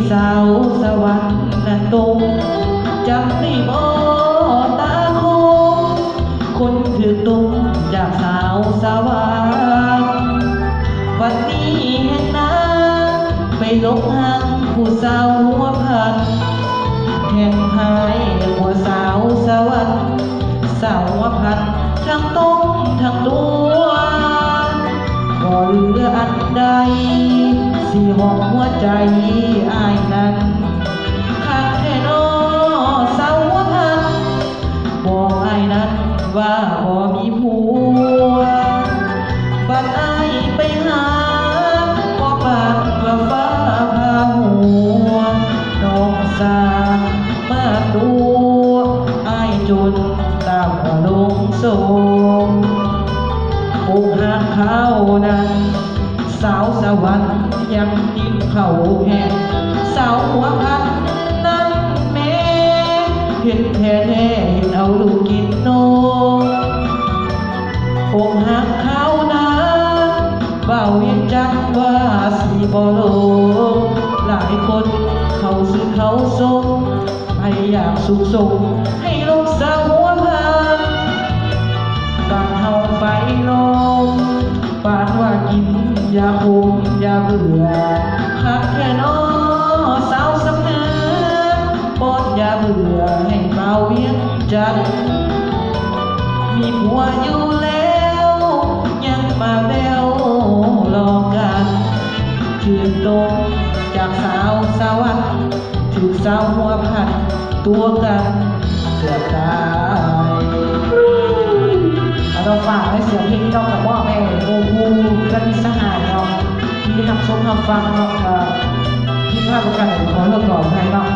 สาวสวรรค์นั้นตรงจำได้บ่ตาคงคนถือตรงจากสาวสวรรค์วันนี้แห่งนาไปลงหังผู้สาวหัวพันแห่งหายหัวสาวสวรรค์สาวหัวพันทั้งต้มทั้งตัวก็เหลืออันใดสิหอมหัวใจอายนั้นคักแท้น้อสาวหัวพันบอกอายนั้นว่าบ่มีผัวบัดอายไปหาก็ปากว่าฟ้าพาหัวน้องสาวมาดูอายจนตามลงโศกอกหักเขานั้นสาวสวรรค์ยังดิ้นเข่าแห่งสาวหัวพันนั้นแม่เห็นแท้แท้เห็นเอาลูกกินนมอกหักเขานั้นเบาเวียนจักว่าสีบ่โลหลายคนเขาซื้อเขาส่งให้อยากสุขสมให้ลูกสาวหัวพันบางเฮาไปลงปานว่ากินยาคุมยาเบื่อหักแค่น้อสาวสำเนือป้อนยาเบื่อให้เบาเวียนจันมีผัวอยู่แล้วยังมาแบวหลอกกันชื่นตรงจากสาวสวรรค์ถึงสาวหัวพันตัวกันเกือบตายเราฝากให้เสียงเพลงเจ้ากับว่าแม่โมกูและมีสหายเนาะที่ทำชมทำฟังเนาะที่ภาพประกันขอเลิกหล่อใครเนาะ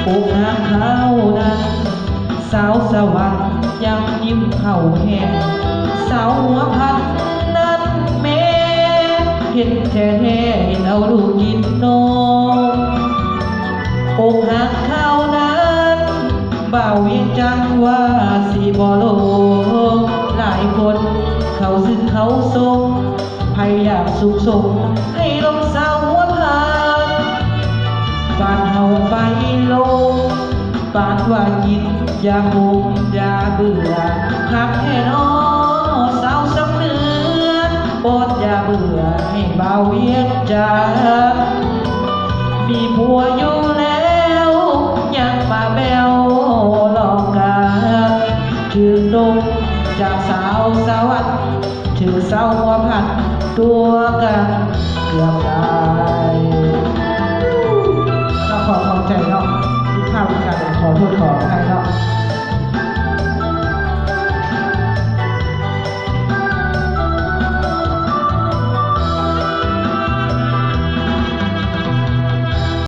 อกหักเขานั้นสาวสวรรค์ยังยิ้มเข่าแห้งสาวหัวพันนั้นแม่เห็นแท้แท้เห็นเอาลูกกินนมอกหักเขานั้นบ่าวเวียงจังว่าสีบ่โลหลายคนเขาซึ่งเขาทรงใครอยากสุขสมให้ลงสาวหัวพันบ้านเฮาไปลงปานว่ากินยาคุมยาเบื่อหักแค่น้อสาวสำเนือปอดยาเบื่อให้เบาเวียนจันมีผัวอยู่แล้วยังมาแบวหลอกกันชื่นตรงจากสาวสวรรค์ชื่อสาวหัวพันตัวกันเกือบตายขอเข้าใจเนาะที่ภาพการขอโทษขอให้เนาะ